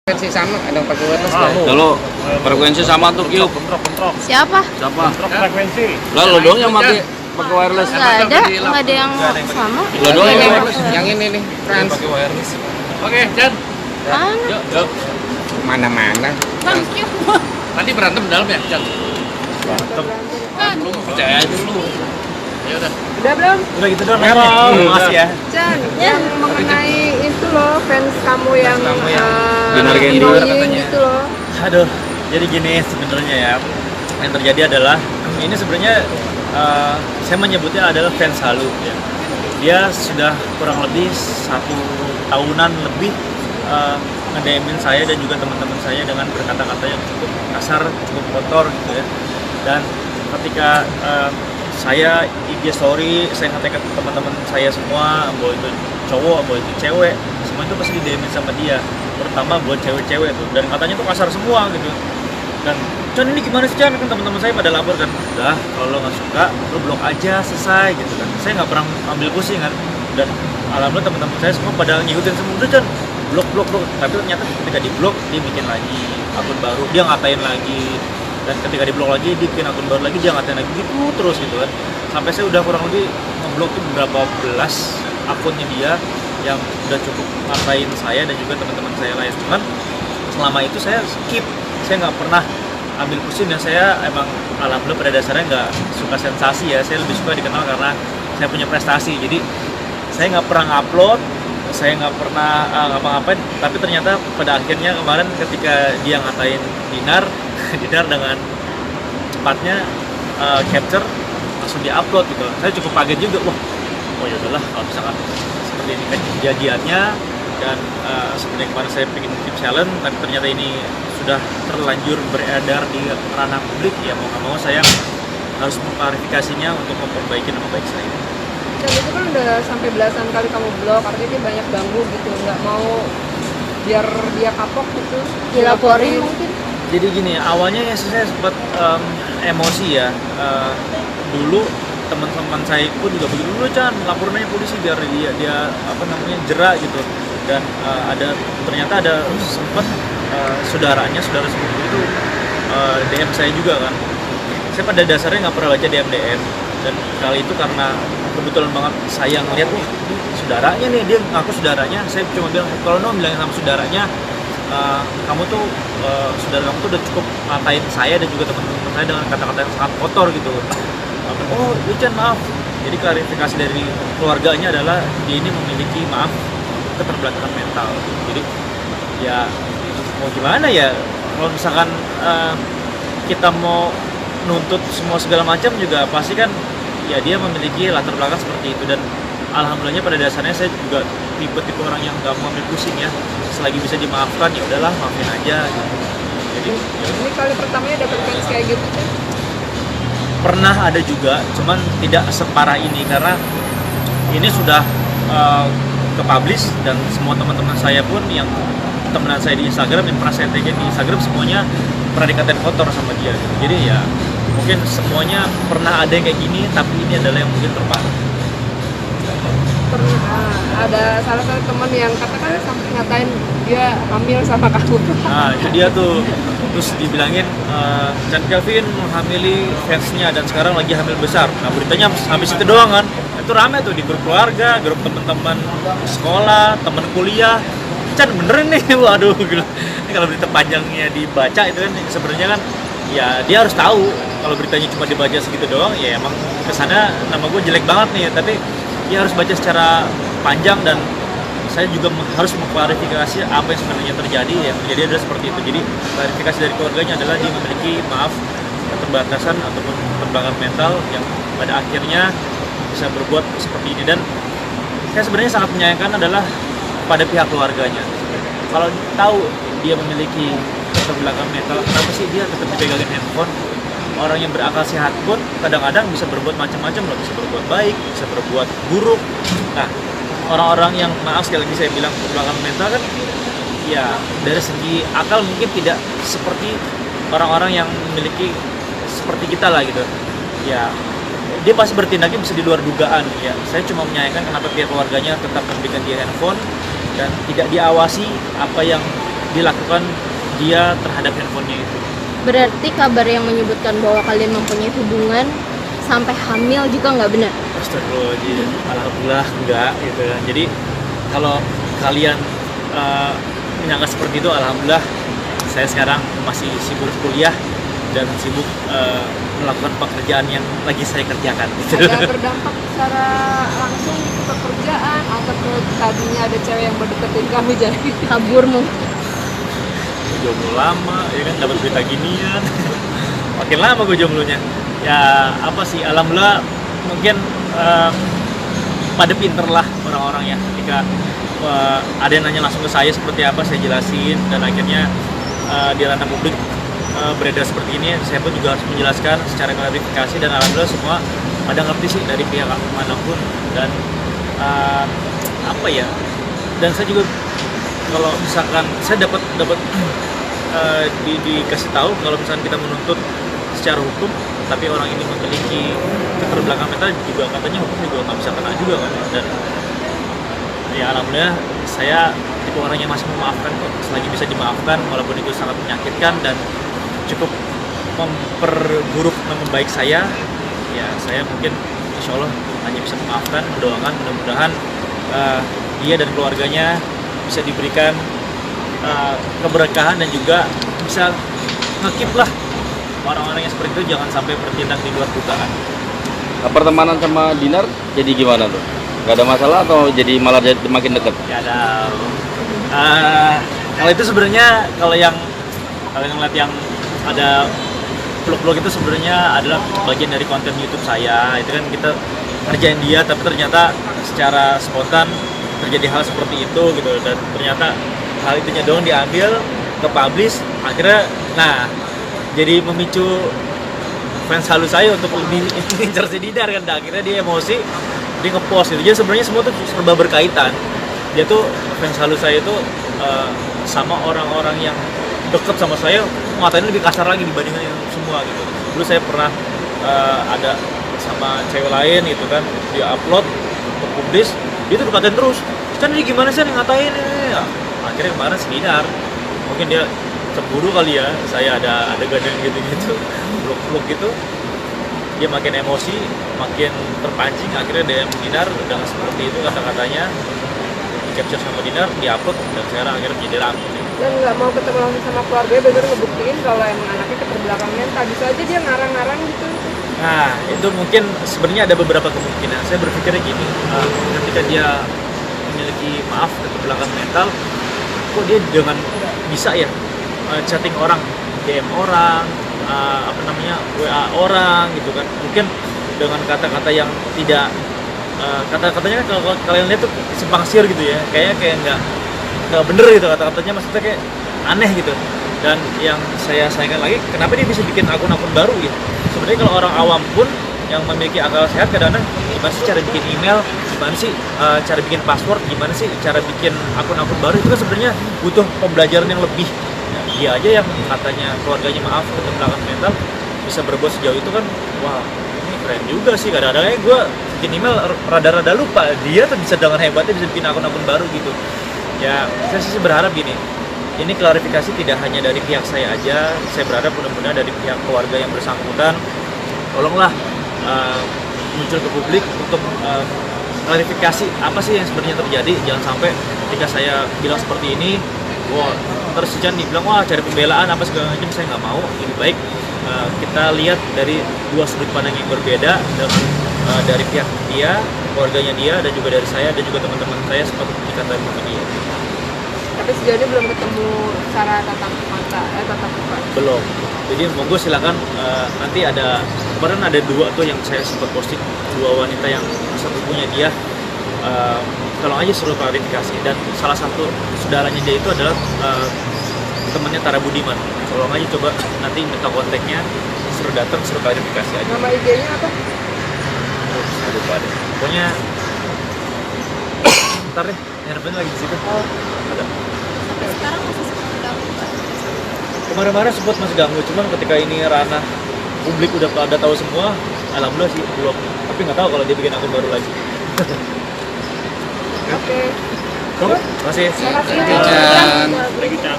Frekuensi sama, ada pakai wireless Ah, nggak? kalau frekuensi sama tuh Kyuk. Bentrok. Siapa? Siapa? Frekuensi. Lah lo doang yang pakai wireless. Nggak ada yang sama. Lo doang yang Ini, wireless. yang ini nih, trans. Oke, Chan. Mana? Yuk. Mana-mana. Nanti berantem di dalam ya, Chan. Lu percaya aja lu. Ya udah. Udah belum? Udah gitu doang. Terima kasih ya. Chan, yang mengenai itu loh, fans kamu yang Dinar Candy annoying gitu loh. Aduh, jadi gini sebenarnya ya. Yang terjadi adalah ini sebenarnya saya menyebutnya adalah fans halu ya. Dia sudah kurang lebih 1 tahunan lebih nge-DM-in saya dan juga teman-teman saya dengan berkata-kata yang cukup kasar, cukup kotor gitu ya. Dan ketika saya IG story, saya nge-tag ke teman-teman saya semua, mau itu cowok, mau itu cewek, semua itu pasti di-DM-in sama dia. Terutama buat cewek-cewek tuh, dan katanya tuh kasar semua gitu. Dan Chan ini gimana sih Chan? Kan teman-teman saya pada lapor kan, udah kalau lo nggak suka, lo blok aja selesai gitu kan. Saya nggak pernah ambil pusing kan. Dan alhamdulillah teman-teman saya semua pada ngikutin semua, udah Chan blok. Tapi ternyata ketika di blok dia bikin lagi akun baru, dia ngatain lagi. Dan ketika di blok lagi, dia bikin akun baru lagi, dia ngatain lagi gitu terus gitu kan. Sampai saya udah kurang lebih ngeblok tuh berapa belas akunnya dia yang udah cukup ngatain saya dan juga teman-teman saya lain. Cuman selama itu saya skip, saya nggak pernah ambil pusing dan saya emang alhamdulillah pada dasarnya nggak suka sensasi ya. Saya lebih suka dikenal karena saya punya prestasi. Jadi saya nggak pernah upload, saya nggak pernah ngapa-ngapain. Tapi ternyata pada akhirnya kemarin ketika dia ngatain Dinar dengan cepatnya capture langsung di-upload gitu. Saya cukup kaget juga, wah, oh ya udahlah kalau misalkan seperti ini kan kejadiannya. Dan sebenarnya kemarin saya bikin tip challenge, tapi ternyata ini sudah terlanjur beredar di ranah publik, ya mau nggak mau saya harus mengklarifikasinya untuk memperbaiki nama baik saya. Dan itu kan udah sampai belasan kali kamu blok, artinya dia banyak ganggu gitu, nggak mau biar dia kapok gitu. Dilaporin mungkin. Jadi gini, awalnya ya saya sempat emosi ya. Dulu teman-teman saya pun juga begitu, dulu Chan laporin aja polisi biar dia apa namanya jerak gitu. Dan ternyata ada sempat saudara sepupu itu DM saya juga kan. Saya pada dasarnya nggak pernah baca DM, dan kali itu karena kebetulan banget saya ngeliat nih saudaranya nih, dia ngaku saudaranya. Saya cuma bilang, kalau bilangin sama saudaranya, kamu tuh saudara kamu tuh udah cukup ngatain saya dan juga teman-teman saya dengan kata-kata yang sangat kotor gitu. Oh, Chan maaf. Jadi klarifikasi dari keluarganya adalah dia ini memiliki keterbelakangan mental. Jadi ya mau gimana ya, kalau misalkan kita mau nuntut semua segala macam juga pasti kan ya dia memiliki latar belakang seperti itu. Dan alhamdulillahnya pada dasarnya saya juga tipe orang yang gak mau ambil pusing ya. Selagi bisa dimaafkan ya udahlah, maafin aja gitu. Jadi Ini kali pertamanya dapet fans kayak gitu Chan. pernah ada juga, cuman tidak separah ini karena ini sudah ke-publish dan semua teman-teman saya pun yang temenan saya di Instagram, yang pernah saya tag di Instagram, semuanya pernah dikatain kotor sama dia gitu. Jadi ya mungkin semuanya pernah ada yang kayak gini, tapi ini adalah yang mungkin terparah. Ada salah satu teman yang katakan sampai ngatain dia hamil sama kamu. Nah itu dia tuh, terus dibilangin Chan Kevin menghamili fansnya dan sekarang lagi hamil besar. Nah beritanya habis itu doang kan. Itu rame tuh di grup keluarga, grup teman-teman sekolah, teman kuliah. Chan beneran nih, waduh gila. Ini kalau berita panjangnya dibaca itu kan sebenarnya kan ya dia harus tahu. Kalau beritanya cuma dibaca segitu doang ya emang kesana nama gue jelek banget nih. Tapi dia harus baca secara panjang dan saya juga harus mengklarifikasi apa yang sebenarnya terjadi. Yang terjadi adalah seperti itu. Jadi klarifikasi dari keluarganya adalah dia memiliki keterbatasan ataupun keterbelakangan mental yang pada akhirnya bisa berbuat seperti ini. Dan saya sebenarnya sangat menyayangkan adalah pada pihak keluarganya. Kalau tahu dia memiliki keterbelakangan mental, kenapa sih dia tetap dipegangin handphone? Orang yang berakal sehat pun kadang-kadang bisa berbuat macam-macam loh, bisa berbuat baik, bisa berbuat buruk. Nah, orang-orang yang maaf sekali lagi saya bilang keterbelakangan mental kan ya dari segi akal mungkin tidak seperti orang-orang yang memiliki seperti kita lah gitu. Ya dia pasti bertindaknya bisa di luar dugaan ya. Saya cuma menyayangkan kenapa pihak keluarganya tetap memberikan dia handphone dan tidak diawasi apa yang dilakukan dia terhadap handphonenya itu. Berarti kabar yang menyebutkan bahwa kalian mempunyai hubungan sampai hamil juga nggak benar? Astagfirullahaladzim, alhamdulillah enggak gitu kan. Jadi kalau kalian menyangka seperti itu, alhamdulillah saya sekarang masih sibuk kuliah dan sibuk melakukan pekerjaan yang lagi saya kerjakan gitu. Ada berdampak secara langsung ke pekerjaan atau ke tadinya ada cewek yang berdeketin kamu jadi Kabur mungkin. Jomblo lama ya kan, dapat berita ginian. Makin lama gue jomblonya. Ya apa sih, alhamdulillah mungkin pada pinter lah orang-orang ya, ketika ada yang nanya langsung ke saya seperti apa, saya jelasin, dan akhirnya di ranah publik beredar seperti ini, saya pun juga harus menjelaskan secara klarifikasi, dan alhamdulillah semua pada ngerti sih dari pihak manapun. Dan apa ya, dan saya juga kalau misalkan saya dapat dikasih tahu kalau misalkan kita menuntut secara hukum tapi orang ini memiliki keterbelakangan mental, juga katanya hukum juga nggak bisa kena juga kan. Dan ya alhamdulillah saya tipe orang yang masih memaafkan kok, selagi bisa dimaafkan walaupun itu sangat menyakitkan dan cukup memperburuk nama baik saya, ya saya mungkin insya Allah hanya bisa memaafkan, mendoakan mudah-mudahan dia dan keluarganya bisa diberikan keberkahan dan juga bisa ngekip lah orang-orang yang seperti itu jangan sampai bertindak di luar dugaan. Pertemanan sama Dinar jadi gimana tuh? Gak ada masalah atau jadi malah jadi makin dekat? Ya ada. Kalau itu sebenarnya kalau yang ngeliat yang ada vlog-vlog itu sebenarnya adalah bagian dari konten YouTube saya. Itu kan kita ngerjain dia, tapi ternyata secara spontan terjadi hal seperti itu gitu, dan ternyata hal itunya doang diambil ke publish, akhirnya jadi memicu fans halus saya untuk lebih ngincer si Dinar kan. Akhirnya dia emosi, dia ngepost gitu. Jadi sebenarnya semua tuh serba berkaitan. Dia tuh fans halus saya itu sama orang-orang yang deket sama saya ngatain lebih kasar lagi dibandingkan yang semua gitu. Dulu saya pernah ada sama cewek lain gitu kan, dia upload untuk publish, dia tuh dikatain terus, kan ini gimana sih ngatain ini ya. Akhirnya kemarin si Dinar, mungkin dia cemburu kali ya, saya ada adegan gitu-gitu, vlog gitu, dia makin emosi, makin terpancing, akhirnya DM Dinar udah seperti itu kata-katanya, di capture sama Dinar, di-upload, dan sekarang akhirnya menjadi rame. dan nggak mau ketemu langsung sama keluarganya, bener ngebuktiin kalau emang anaknya keterbelakangan mental. Bisa aja dia ngarang-ngarang gitu. Nah, itu mungkin sebenarnya ada beberapa kemungkinan. Saya berpikirnya gini, ketika dia memiliki keterbelakangan mental, kok dia dengan bisa ya chatting orang, DM orang, WA orang gitu kan. Mungkin dengan kata-kata yang tidak kata-katanya kalau kalian lihat tuh simpang siur gitu ya, kayak nggak bener gitu kata-katanya, maksudnya kayak aneh gitu. Dan yang saya sayangkan lagi, kenapa dia bisa bikin akun-akun baru gitu. Sebenarnya kalau orang awam pun yang memiliki akal sehat, kadang-kadang gimana sih cara bikin email, gimana sih cara bikin password, gimana sih cara bikin akun-akun baru, itu kan sebenarnya butuh pembelajaran yang lebih. Ya, dia aja yang katanya keluarganya keterbelakangan mental bisa berbuat sejauh itu kan, wah ini keren juga sih. Kadang-kadang gue bikin email rada-rada lupa, dia tuh bisa dengan hebatnya bisa bikin akun-akun baru gitu. Ya saya sih berharap gini, ini klarifikasi tidak hanya dari pihak saya aja, saya berharap mudah-mudahan dari pihak keluarga yang bersangkutan, tolonglah muncul ke publik untuk klarifikasi apa sih yang sebenarnya terjadi. Jangan sampai ketika saya bilang seperti ini, wah terus si Chan dibilang wah cari pembelaan apa segala macam. Saya nggak mau. Lebih baik kita lihat dari dua sudut pandang yang berbeda, dengan dari pihak dia, keluarganya dia, dan juga dari saya dan juga teman-teman saya seperti dikatakan sama dia. Tapi sejauh ini belum ketemu secara tatap muka. Belum. Jadi monggo silakan, nanti ada kemarin ada dua tuh yang saya sempat posting, dua wanita yang sepupunya dia, tolong aja suruh klarifikasi. Dan salah satu saudaranya dia itu adalah temannya Tara Budiman, tolong aja coba nanti minta kontaknya, suruh datang, suruh klarifikasi aja. Nama IG-nya apa? Saya lupa deh. Pokoknya ntar deh, nyarapin lagi di situ. Ada. Sekarang masih sempat ganggu Pak? Kemarin-kemarin sempat masih ganggu, cuman ketika ini ranah publik udah pada tahu semua, alhamdulillah sih belum. Tapi nggak tahu kalau dia bikin akun baru lagi. Oke. Terima kasih. Terima kasih. Dan